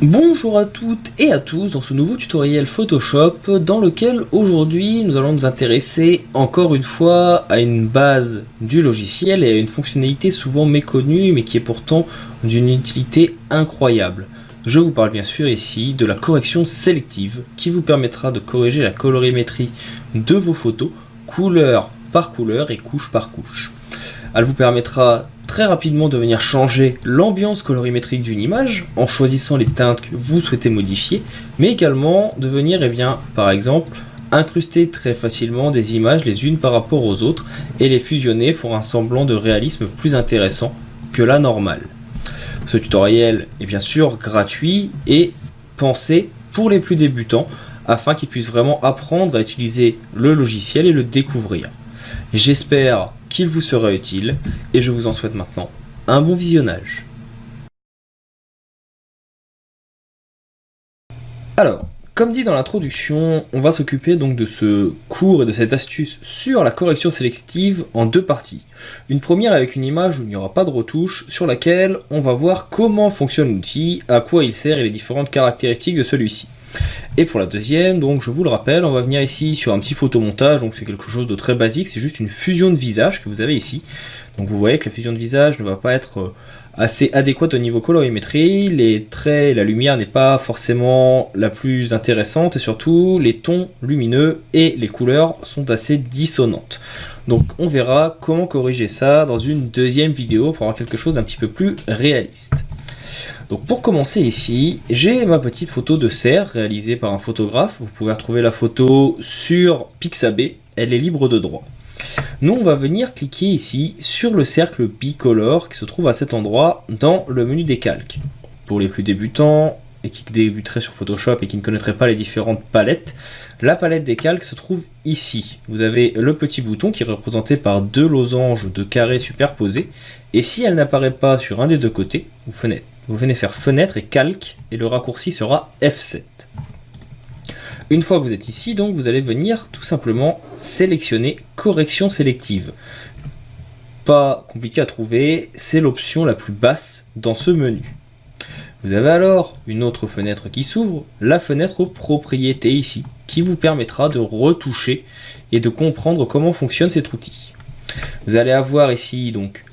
Bonjour à toutes et à tous dans ce nouveau tutoriel Photoshop dans lequel aujourd'hui nous allons nous intéresser encore une fois à une base du logiciel et à une fonctionnalité souvent méconnue mais qui est pourtant d'une utilité incroyable. Je vous parle bien sûr ici de la correction sélective qui vous permettra de corriger la colorimétrie de vos photos couleur par couleur et couche par couche. Elle vous permettra très rapidement de venir changer l'ambiance colorimétrique d'une image en choisissant les teintes que vous souhaitez modifier, mais également de venir, par exemple, incruster très facilement des images les unes par rapport aux autres et les fusionner pour un semblant de réalisme plus intéressant que la normale. Ce tutoriel est bien sûr gratuit et pensé pour les plus débutants afin qu'ils puissent vraiment apprendre à utiliser le logiciel et le découvrir. J'espère qu'il vous sera utile et je vous en souhaite maintenant un bon visionnage. Alors, comme dit dans l'introduction, on va s'occuper donc de ce cours et de cette astuce sur la correction sélective en deux parties. Une première avec une image où il n'y aura pas de retouche, sur laquelle on va voir comment fonctionne l'outil, à quoi il sert et les différentes caractéristiques de celui-ci. Et pour la deuxième, donc je vous le rappelle, on va venir ici sur un petit photomontage, donc c'est quelque chose de très basique, c'est juste une fusion de visage que vous avez ici. Donc vous voyez que la fusion de visage ne va pas être assez adéquate au niveau colorimétrie, les traits et la lumière n'est pas forcément la plus intéressante, et surtout les tons lumineux et les couleurs sont assez dissonantes. Donc on verra comment corriger ça dans une deuxième vidéo pour avoir quelque chose d'un petit peu plus réaliste. Donc pour commencer ici, j'ai ma petite photo de cerf réalisée par un photographe. Vous pouvez retrouver la photo sur Pixabay, elle est libre de droit. Nous on va venir cliquer ici sur le cercle bicolore qui se trouve à cet endroit dans le menu des calques. Pour les plus débutants et qui débuteraient sur Photoshop et qui ne connaîtraient pas les différentes palettes, la palette des calques se trouve ici. Vous avez le petit bouton qui est représenté par deux losanges de carrés superposés, et si elle n'apparaît pas sur un des deux côtés, vous venez faire fenêtre et calque, et le raccourci sera F7. Une fois que vous êtes ici, donc vous allez venir tout simplement sélectionner correction sélective. Pas compliqué à trouver, c'est l'option la plus basse dans ce menu. Vous avez alors une autre fenêtre qui s'ouvre, la fenêtre propriétés ici, qui vous permettra de retoucher et de comprendre comment fonctionne cet outil. Vous allez avoir ici donc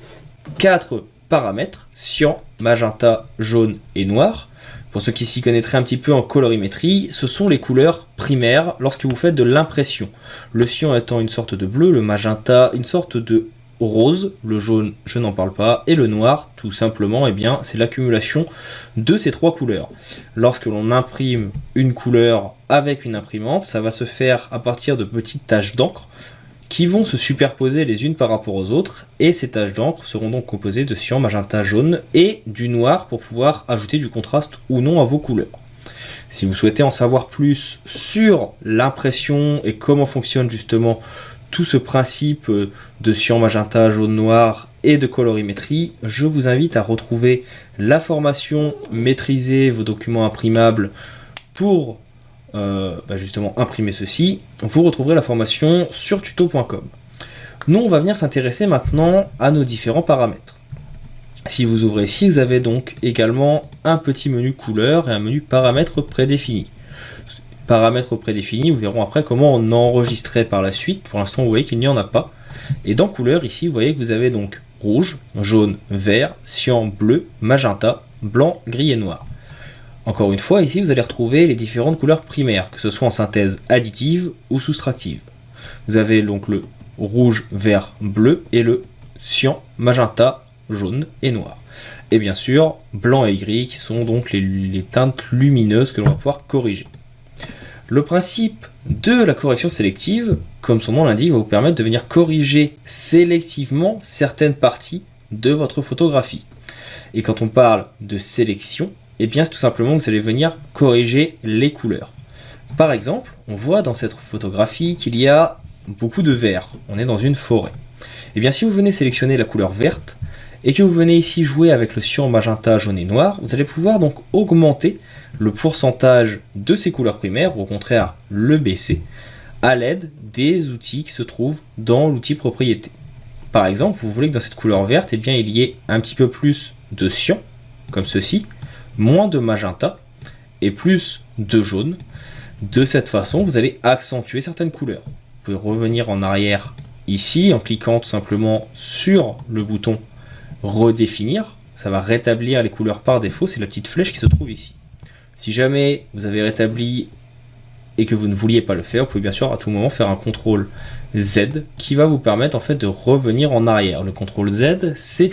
4 paramètres, cyan, magenta, jaune et noir. Pour ceux qui s'y connaîtraient un petit peu en colorimétrie, ce sont les couleurs primaires lorsque vous faites de l'impression. Le cyan étant une sorte de bleu, le magenta une sorte de rose, le jaune je n'en parle pas, et le noir tout simplement c'est l'accumulation de ces trois couleurs. Lorsque l'on imprime une couleur avec une imprimante, ça va se faire à partir de petites taches d'encre qui vont se superposer les unes par rapport aux autres, et ces taches d'encre seront donc composées de cyan, magenta, jaune et du noir pour pouvoir ajouter du contraste ou non à vos couleurs. Si vous souhaitez en savoir plus sur l'impression et comment fonctionne justement tout ce principe de cyan, magenta, jaune, noir et de colorimétrie, je vous invite à retrouver la formation Maîtriser vos documents imprimables pour justement imprimer ceci. Vous retrouverez la formation sur tuto.com. Nous on va venir s'intéresser maintenant à nos différents paramètres. Si vous ouvrez ici, vous avez donc également un petit menu couleur et un menu paramètres prédéfinis. Paramètres prédéfinis, nous verrons après comment on enregistrait par la suite. Pour l'instant vous voyez qu'il n'y en a pas. Et dans couleur ici vous voyez que vous avez donc rouge, jaune, vert, cyan, bleu, magenta, blanc, gris et noir. Encore une fois, ici, vous allez retrouver les différentes couleurs primaires, que ce soit en synthèse additive ou soustractive. Vous avez donc le rouge, vert, bleu et le cyan, magenta, jaune et noir. Et bien sûr, blanc et gris qui sont donc les teintes lumineuses que l'on va pouvoir corriger. Le principe de la correction sélective, comme son nom l'indique, va vous permettre de venir corriger sélectivement certaines parties de votre photographie. Et quand on parle de sélection, c'est tout simplement que vous allez venir corriger les couleurs. Par exemple, on voit dans cette photographie qu'il y a beaucoup de vert. On est dans une forêt. Si vous venez sélectionner la couleur verte et que vous venez ici jouer avec le cyan, magenta, jaune et noir, vous allez pouvoir donc augmenter le pourcentage de ces couleurs primaires, ou au contraire le baisser, à l'aide des outils qui se trouvent dans l'outil propriété. Par exemple, vous voulez que dans cette couleur verte, il y ait un petit peu plus de cyan, comme ceci, moins de magenta, et plus de jaune. De cette façon, vous allez accentuer certaines couleurs. Vous pouvez revenir en arrière ici en cliquant tout simplement sur le bouton redéfinir. Ça va rétablir les couleurs par défaut, c'est la petite flèche qui se trouve ici. Si jamais vous avez rétabli et que vous ne vouliez pas le faire, vous pouvez bien sûr à tout moment faire un CTRL Z qui va vous permettre en fait de revenir en arrière. Le CTRL Z, c'est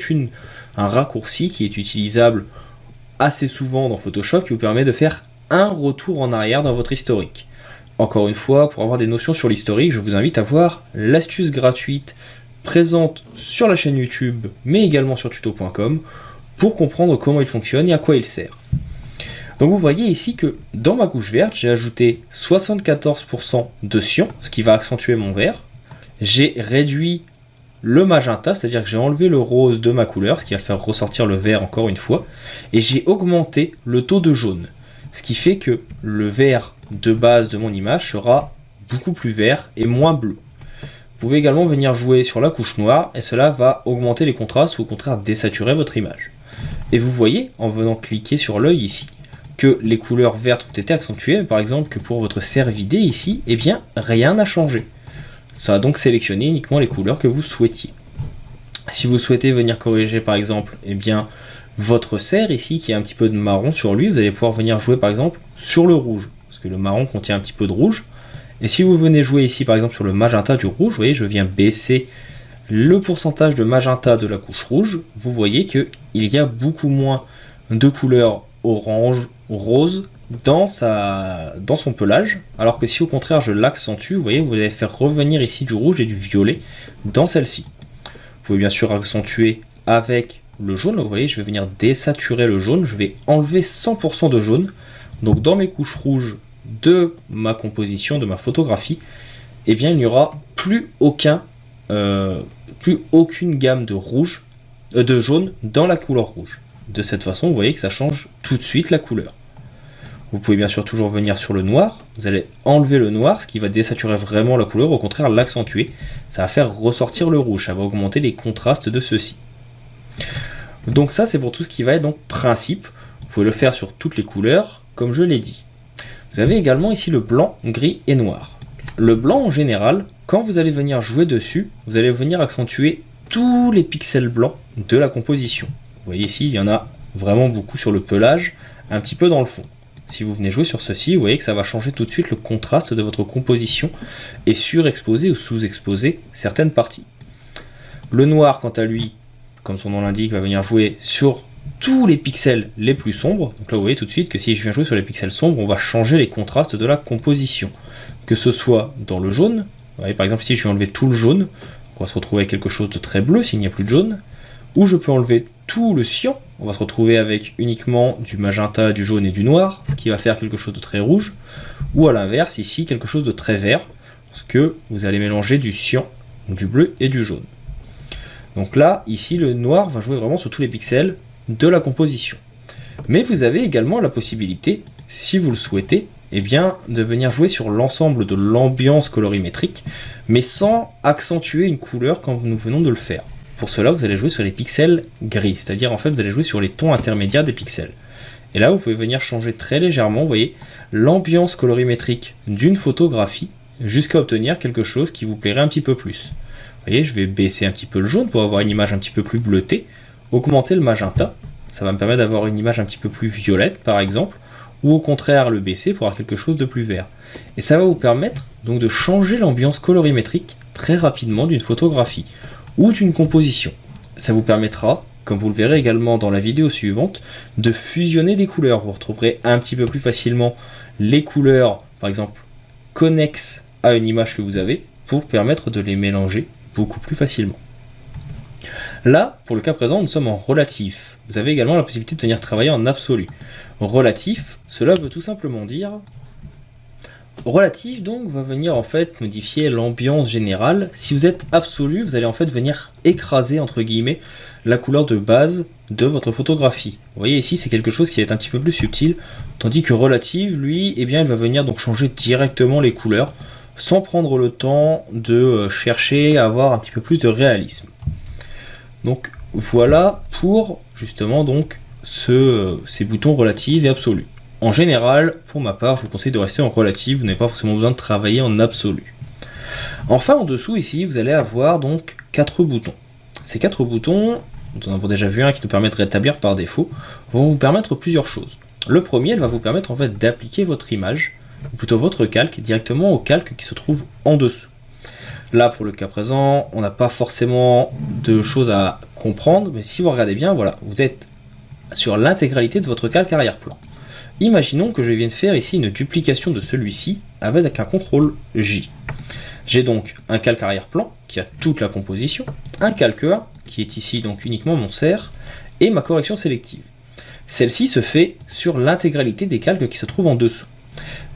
un raccourci qui est utilisable assez souvent dans Photoshop qui vous permet de faire un retour en arrière dans votre historique. Encore une fois, pour avoir des notions sur l'historique, je vous invite à voir l'astuce gratuite présente sur la chaîne YouTube, mais également sur tuto.com, pour comprendre comment il fonctionne et à quoi il sert. Donc vous voyez ici que dans ma couche verte, j'ai ajouté 74% de cyan, ce qui va accentuer mon vert. J'ai réduit le magenta, c'est-à-dire que j'ai enlevé le rose de ma couleur, ce qui va faire ressortir le vert encore une fois, et j'ai augmenté le taux de jaune, ce qui fait que le vert de base de mon image sera beaucoup plus vert et moins bleu. Vous pouvez également venir jouer sur la couche noire, et cela va augmenter les contrastes ou au contraire désaturer votre image. Et vous voyez, en venant cliquer sur l'œil ici, que les couleurs vertes ont été accentuées, par exemple que pour votre cervidé ici, eh bien rien n'a changé. Ça a donc sélectionné uniquement les couleurs que vous souhaitiez. Si vous souhaitez venir corriger par exemple, eh bien votre cerf ici qui a un petit peu de marron sur lui, vous allez pouvoir venir jouer par exemple sur le rouge, parce que le marron contient un petit peu de rouge. Et si vous venez jouer ici par exemple sur le magenta du rouge, vous voyez je viens baisser le pourcentage de magenta de la couche rouge, vous voyez qu'il y a beaucoup moins de couleurs orange, rose dans son pelage, alors que si au contraire je l'accentue, vous voyez, vous allez faire revenir ici du rouge et du violet dans celle-ci. Vous pouvez bien sûr accentuer avec le jaune, donc vous voyez, je vais venir désaturer le jaune, je vais enlever 100% de jaune, donc dans mes couches rouges de ma composition, de ma photographie, eh bien il n'y aura plus aucune gamme de rouge, de jaune dans la couleur rouge. De cette façon, vous voyez que ça change tout de suite la couleur. Vous pouvez bien sûr toujours venir sur le noir, vous allez enlever le noir, ce qui va désaturer vraiment la couleur, au contraire l'accentuer. Ça va faire ressortir le rouge, ça va augmenter les contrastes de ceux-ci. Donc ça c'est pour tout ce qui va être donc principe. Vous pouvez le faire sur toutes les couleurs, comme je l'ai dit. Vous avez également ici le blanc, gris et noir. Le blanc en général, quand vous allez venir jouer dessus, vous allez venir accentuer tous les pixels blancs de la composition. Vous voyez ici, il y en a vraiment beaucoup sur le pelage, un petit peu dans le fond. Si vous venez jouer sur ceci, vous voyez que ça va changer tout de suite le contraste de votre composition et surexposer ou sous-exposer certaines parties. Le noir, quant à lui, comme son nom l'indique, va venir jouer sur tous les pixels les plus sombres. Donc là, vous voyez tout de suite que si je viens jouer sur les pixels sombres, on va changer les contrastes de la composition. Que ce soit dans le jaune, vous voyez, par exemple, si je vais enlever tout le jaune, on va se retrouver avec quelque chose de très bleu s'il n'y a plus de jaune. Ou je peux enlever tout le cyan, on va se retrouver avec uniquement du magenta, du jaune et du noir, ce qui va faire quelque chose de très rouge. Ou à l'inverse, ici, quelque chose de très vert, parce que vous allez mélanger du cyan, du bleu et du jaune. Donc là, ici, le noir va jouer vraiment sur tous les pixels de la composition. Mais vous avez également la possibilité, si vous le souhaitez, eh bien, de venir jouer sur l'ensemble de l'ambiance colorimétrique, mais sans accentuer une couleur quand nous venons de le faire. Pour cela, vous allez jouer sur les pixels gris, c'est-à-dire en fait vous allez jouer sur les tons intermédiaires des pixels. Et là, vous pouvez venir changer très légèrement, vous voyez, l'ambiance colorimétrique d'une photographie jusqu'à obtenir quelque chose qui vous plairait un petit peu plus. Vous voyez, je vais baisser un petit peu le jaune pour avoir une image un petit peu plus bleutée, augmenter le magenta, ça va me permettre d'avoir une image un petit peu plus violette par exemple, ou au contraire le baisser pour avoir quelque chose de plus vert. Et ça va vous permettre donc de changer l'ambiance colorimétrique très rapidement d'une photographie ou d'une composition. Ça vous permettra, comme vous le verrez également dans la vidéo suivante, de fusionner des couleurs. Vous retrouverez un petit peu plus facilement les couleurs, par exemple, connexes à une image que vous avez, pour permettre de les mélanger beaucoup plus facilement. Là, pour le cas présent, nous sommes en relatif. Vous avez également la possibilité de venir travailler en absolu. Relatif, cela veut tout simplement dire... Relatif donc va venir en fait modifier l'ambiance générale. Si vous êtes absolu, vous allez en fait venir écraser entre guillemets la couleur de base de votre photographie. Vous voyez ici c'est quelque chose qui est un petit peu plus subtil, tandis que relative, lui, eh bien il va venir donc changer directement les couleurs sans prendre le temps de chercher à avoir un petit peu plus de réalisme. Donc voilà pour justement donc ces boutons relatifs et absolus. En général, pour ma part, je vous conseille de rester en relatif, vous n'avez pas forcément besoin de travailler en absolu. Enfin, en dessous, ici, vous allez avoir donc 4 boutons. Ces 4 boutons, nous en avons déjà vu un qui nous permet de rétablir par défaut, vont vous permettre plusieurs choses. Le premier, elle va vous permettre en fait d'appliquer votre image, ou plutôt votre calque, directement au calque qui se trouve en dessous. Là, pour le cas présent, on n'a pas forcément de choses à comprendre, mais si vous regardez bien, voilà, vous êtes sur l'intégralité de votre calque arrière-plan. Imaginons que je vienne faire ici une duplication de celui-ci avec un CTRL J. J'ai donc un calque arrière-plan qui a toute la composition, un calque A qui est ici donc uniquement mon serre, et ma correction sélective. Celle-ci se fait sur l'intégralité des calques qui se trouvent en dessous.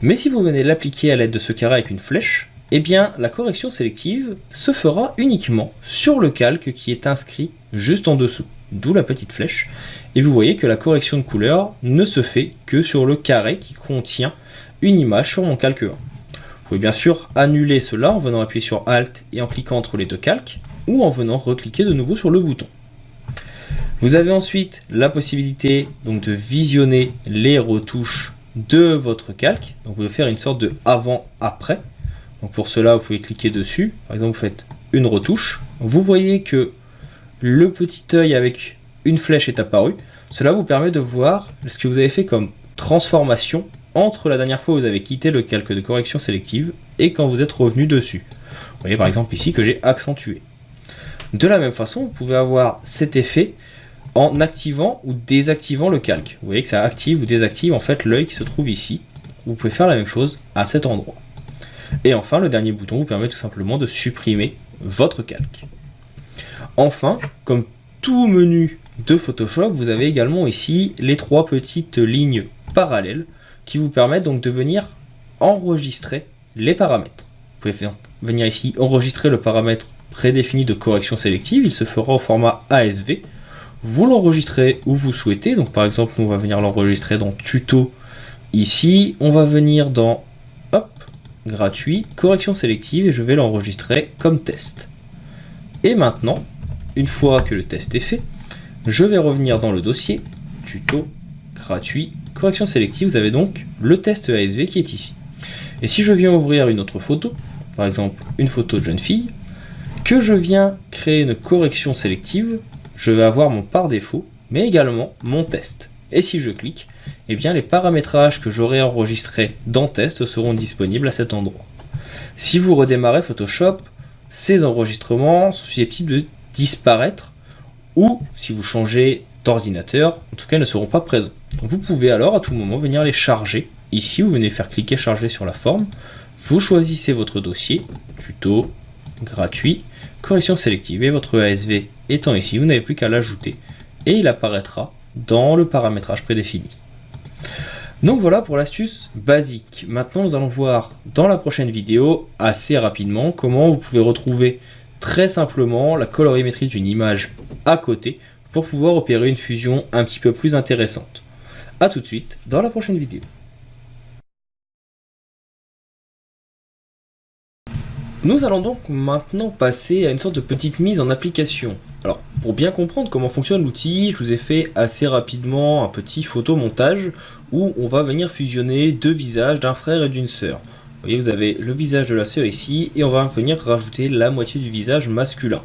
Mais si vous venez l'appliquer à l'aide de ce carré avec une flèche, eh bien la correction sélective se fera uniquement sur le calque qui est inscrit juste en dessous, d'où la petite flèche, et vous voyez que la correction de couleur ne se fait que sur le carré qui contient une image sur mon calque A. Vous pouvez bien sûr annuler cela en venant appuyer sur Alt et en cliquant entre les deux calques, ou en venant recliquer de nouveau sur le bouton. Vous avez ensuite la possibilité donc de visionner les retouches de votre calque, donc vous pouvez faire une sorte de avant-après. Donc pour cela, vous pouvez cliquer dessus, par exemple vous faites une retouche, vous voyez que le petit œil avec une flèche est apparu, cela vous permet de voir ce que vous avez fait comme transformation entre la dernière fois où vous avez quitté le calque de correction sélective et quand vous êtes revenu dessus. Vous voyez par exemple ici que j'ai accentué. De la même façon, vous pouvez avoir cet effet en activant ou désactivant le calque. Vous voyez que ça active ou désactive en fait l'œil qui se trouve ici. Vous pouvez faire la même chose à cet endroit. Et enfin, le dernier bouton vous permet tout simplement de supprimer votre calque. Enfin, comme tout menu de Photoshop, vous avez également ici les 3 petites lignes parallèles qui vous permettent donc de venir enregistrer les paramètres. Vous pouvez venir ici enregistrer le paramètre prédéfini de correction sélective, il se fera au format ASV. Vous l'enregistrez où vous souhaitez, donc par exemple nous on va venir l'enregistrer dans tuto ici, on va venir dans hop, gratuit, correction sélective et je vais l'enregistrer comme test. Et maintenant, une fois que le test est fait, je vais revenir dans le dossier, tuto, gratuit, correction sélective, vous avez donc le test ASV qui est ici. Et si je viens ouvrir une autre photo, par exemple une photo de jeune fille, que je viens créer une correction sélective, je vais avoir mon par défaut, mais également mon test. Et si je clique, eh bien les paramétrages que j'aurai enregistrés dans test seront disponibles à cet endroit. Si vous redémarrez Photoshop, ces enregistrements sont susceptibles de disparaître, ou si vous changez d'ordinateur, en tout cas ils ne seront pas présents. Vous pouvez alors à tout moment venir les charger. Ici, vous venez faire cliquer charger sur la forme, vous choisissez votre dossier, tuto, gratuit, correction sélective et votre ASV étant ici, vous n'avez plus qu'à l'ajouter et il apparaîtra dans le paramétrage prédéfini. Donc voilà pour l'astuce basique. Maintenant nous allons voir dans la prochaine vidéo assez rapidement comment vous pouvez retrouver très simplement la colorimétrie d'une image à côté pour pouvoir opérer une fusion un petit peu plus intéressante. A tout de suite dans la prochaine vidéo. Nous allons donc maintenant passer à une sorte de petite mise en application. Alors, pour bien comprendre comment fonctionne l'outil, je vous ai fait assez rapidement un petit photomontage où on va venir fusionner 2 visages d'un frère et d'une sœur. Vous voyez, vous avez le visage de la sœur ici et on va venir rajouter la moitié du visage masculin.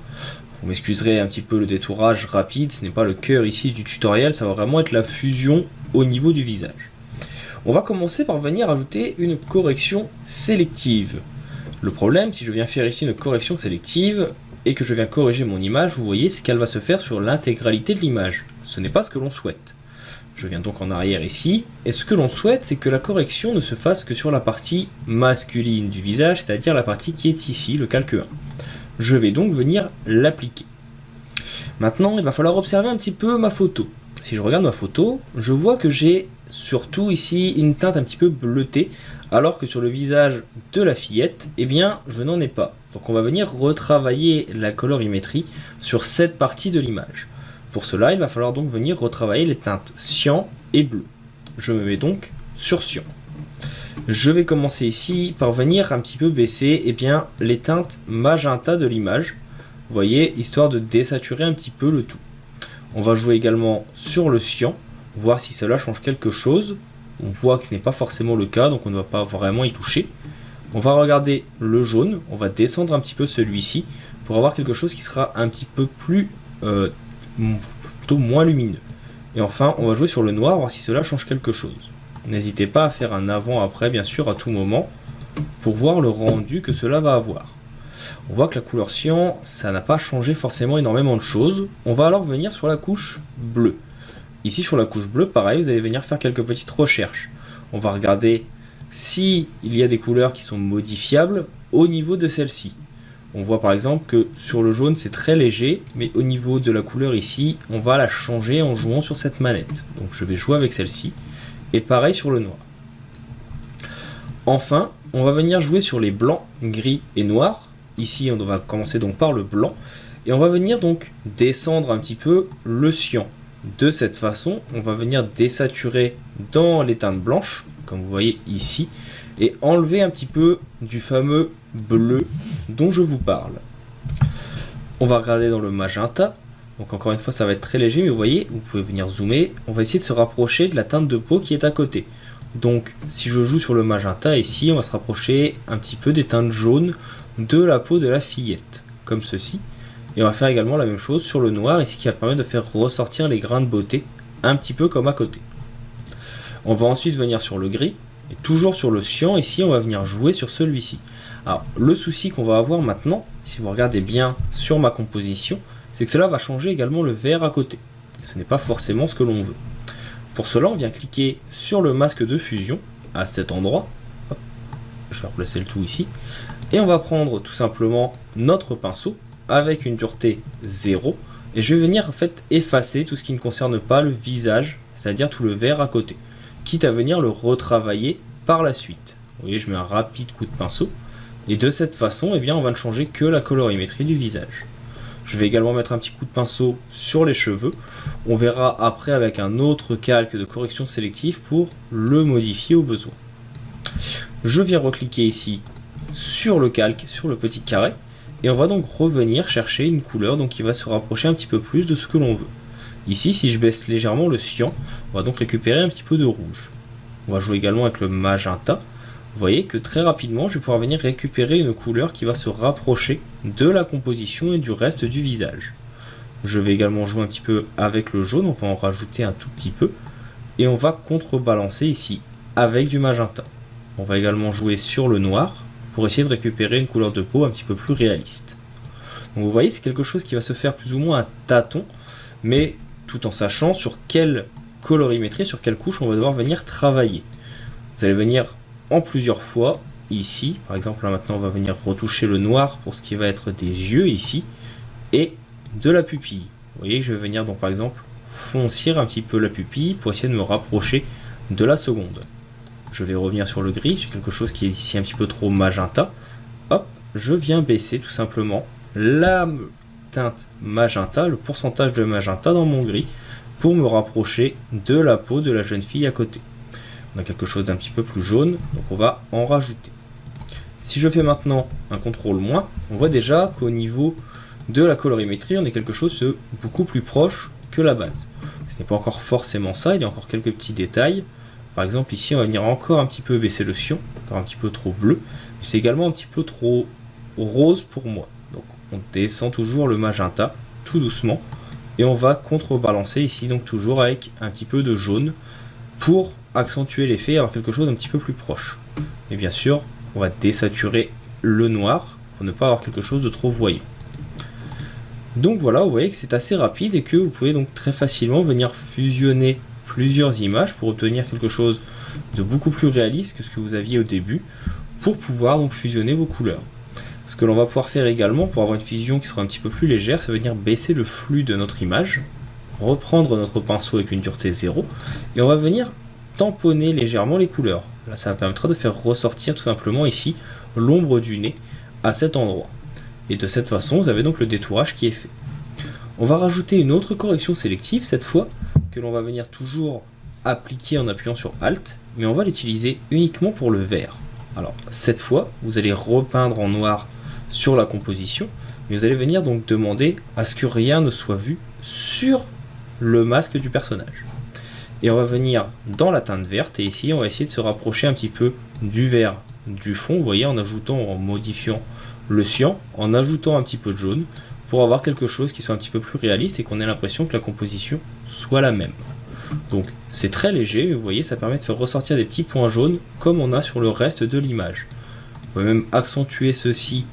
Vous m'excuserez un petit peu le détourage rapide, ce n'est pas le cœur ici du tutoriel, ça va vraiment être la fusion au niveau du visage. On va commencer par venir ajouter une correction sélective. Le problème, si je viens faire ici une correction sélective et que je viens corriger mon image, vous voyez, c'est qu'elle va se faire sur l'intégralité de l'image. Ce n'est pas ce que l'on souhaite. Je viens donc en arrière ici, et ce que l'on souhaite, c'est que la correction ne se fasse que sur la partie masculine du visage, c'est-à-dire la partie qui est ici, le calque 1. Je vais donc venir l'appliquer. Maintenant, il va falloir observer un petit peu ma photo. Si je regarde ma photo, je vois que j'ai surtout ici une teinte un petit peu bleutée, alors que sur le visage de la fillette, eh bien, je n'en ai pas. Donc on va venir retravailler la colorimétrie sur cette partie de l'image. Pour cela, il va falloir donc venir retravailler les teintes cyan et bleu. Je me mets donc sur cyan. Je vais commencer ici par venir un petit peu baisser les teintes magenta de l'image. Vous voyez, histoire de désaturer un petit peu le tout. On va jouer également sur le cyan, voir si cela change quelque chose. On voit que ce n'est pas forcément le cas, donc on ne va pas vraiment y toucher. On va regarder le jaune, on va descendre un petit peu celui-ci pour avoir quelque chose qui sera un petit peu plus, plutôt moins lumineux. Et enfin, on va jouer sur le noir, voir si cela change quelque chose. N'hésitez pas à faire un avant-après, bien sûr, à tout moment, pour voir le rendu que cela va avoir. On voit que la couleur cyan, ça n'a pas changé forcément énormément de choses. On va alors venir sur la couche bleue. Ici, sur la couche bleue, pareil, vous allez venir faire quelques petites recherches. On va regarder s'il y a des couleurs qui sont modifiables au niveau de celle-ci. On voit par exemple que sur le jaune c'est très léger, mais au niveau de la couleur ici, on va la changer en jouant sur cette manette. Donc je vais jouer avec celle-ci, et pareil sur le noir. Enfin, on va venir jouer sur les blancs, gris et noirs. Ici on va commencer donc par le blanc, et on va venir donc descendre un petit peu le cyan. De cette façon, on va venir désaturer dans les teintes blanches, comme vous voyez ici, et enlever un petit peu du fameux bleu dont je vous parle. On va regarder dans le magenta, donc encore une fois ça va être très léger, mais vous voyez, vous pouvez venir zoomer, on va essayer de se rapprocher de la teinte de peau qui est à côté. Donc si je joue sur le magenta ici, on va se rapprocher un petit peu des teintes jaunes de la peau de la fillette, comme ceci. Et on va faire également la même chose sur le noir ici qui va permettre de faire ressortir les grains de beauté, un petit peu comme à côté. On va ensuite venir sur le gris, et toujours sur le cyan, ici on va venir jouer sur celui-ci. Alors le souci qu'on va avoir maintenant, si vous regardez bien sur ma composition, c'est que cela va changer également le vert à côté. Et ce n'est pas forcément ce que l'on veut. Pour cela on vient cliquer sur le masque de fusion, à cet endroit. Hop, je vais replacer le tout ici. Et on va prendre tout simplement notre pinceau, avec une dureté 0, et je vais venir en fait effacer tout ce qui ne concerne pas le visage, c'est-à-dire tout le vert à côté, quitte à venir le retravailler par la suite. Vous voyez, je mets un rapide coup de pinceau, et de cette façon, eh bien, on va ne changer que la colorimétrie du visage. Je vais également mettre un petit coup de pinceau sur les cheveux, on verra après avec un autre calque de correction sélective pour le modifier au besoin. Je viens recliquer ici sur le calque, sur le petit carré, et on va donc revenir chercher une couleur donc qui va se rapprocher un petit peu plus de ce que l'on veut. Ici, si je baisse légèrement le cyan, on va donc récupérer un petit peu de rouge. On va jouer également avec le magenta. Vous voyez que très rapidement, je vais pouvoir venir récupérer une couleur qui va se rapprocher de la composition et du reste du visage. Je vais également jouer un petit peu avec le jaune, on va en rajouter un tout petit peu. Et on va contrebalancer ici avec du magenta. On va également jouer sur le noir, pour essayer de récupérer une couleur de peau un petit peu plus réaliste. Donc vous voyez, c'est quelque chose qui va se faire plus ou moins à tâtons, mais tout en sachant sur quelle colorimétrie, sur quelle couche on va devoir venir travailler. Vous allez venir en plusieurs fois, ici, par exemple là maintenant on va venir retoucher le noir pour ce qui va être des yeux ici, et de la pupille. Vous voyez, je vais venir donc par exemple foncir un petit peu la pupille pour essayer de me rapprocher de la seconde. Je vais revenir sur le gris, j'ai quelque chose qui est ici un petit peu trop magenta. Hop, je viens baisser tout simplement la teinte magenta, le pourcentage de magenta dans mon gris, pour me rapprocher de la peau de la jeune fille à côté. On a quelque chose d'un petit peu plus jaune, donc on va en rajouter. Si je fais maintenant un contrôle moins, on voit déjà qu'au niveau de la colorimétrie, on est quelque chose de beaucoup plus proche que la base. Ce n'est pas encore forcément ça, il y a encore quelques petits détails. Par exemple ici on va venir encore un petit peu baisser le cyan, encore un petit peu trop bleu, mais c'est également un petit peu trop rose pour moi. Donc on descend toujours le magenta tout doucement et on va contrebalancer ici donc toujours avec un petit peu de jaune pour accentuer l'effet et avoir quelque chose d'un petit peu plus proche. Et bien sûr on va désaturer le noir pour ne pas avoir quelque chose de trop voyant. Donc voilà, vous voyez que c'est assez rapide et que vous pouvez donc très facilement venir fusionner plusieurs images pour obtenir quelque chose de beaucoup plus réaliste que ce que vous aviez au début pour pouvoir donc fusionner vos couleurs. Ce que l'on va pouvoir faire également pour avoir une fusion qui sera un petit peu plus légère, c'est venir baisser le flux de notre image, reprendre notre pinceau avec une dureté 0 et on va venir tamponner légèrement les couleurs. Là ça permettra de faire ressortir tout simplement ici l'ombre du nez à cet endroit. Et de cette façon vous avez donc le détourage qui est fait. On va rajouter une autre correction sélective cette fois, que l'on va venir toujours appliquer en appuyant sur Alt, mais on va l'utiliser uniquement pour le vert. Alors cette fois, vous allez repeindre en noir sur la composition, mais vous allez venir donc demander à ce que rien ne soit vu sur le masque du personnage. Et on va venir dans la teinte verte, et ici on va essayer de se rapprocher un petit peu du vert du fond, vous voyez, en modifiant le cyan, en ajoutant un petit peu de jaune, pour avoir quelque chose qui soit un petit peu plus réaliste et qu'on ait l'impression que la composition soit la même. Donc c'est très léger, mais vous voyez, ça permet de faire ressortir des petits points jaunes comme on a sur le reste de l'image. Vous pouvez même accentuer ceci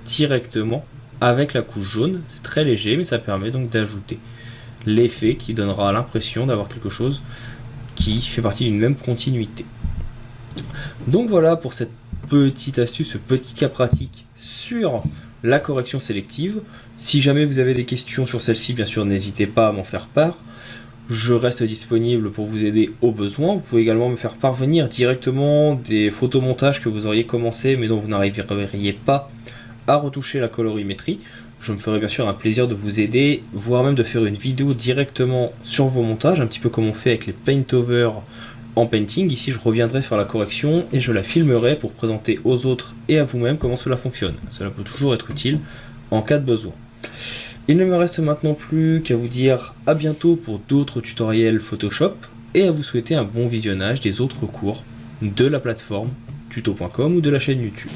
directement avec la couche jaune, c'est très léger, mais ça permet donc d'ajouter l'effet qui donnera l'impression d'avoir quelque chose qui fait partie d'une même continuité. Donc voilà pour cette petite astuce, ce petit cas pratique sur la correction sélective. Si jamais vous avez des questions sur celle-ci, bien sûr, n'hésitez pas à m'en faire part. Je reste disponible pour vous aider au besoin. Vous pouvez également me faire parvenir directement des photomontages que vous auriez commencé mais dont vous n'arriveriez pas à retoucher la colorimétrie. Je me ferai bien sûr un plaisir de vous aider, voire même de faire une vidéo directement sur vos montages, un petit peu comme on fait avec les paint-over en painting. Ici je reviendrai faire la correction et je la filmerai pour présenter aux autres et à vous-même comment cela fonctionne. Cela peut toujours être utile en cas de besoin. Il ne me reste maintenant plus qu'à vous dire à bientôt pour d'autres tutoriels Photoshop et à vous souhaiter un bon visionnage des autres cours de la plateforme tuto.com ou de la chaîne YouTube.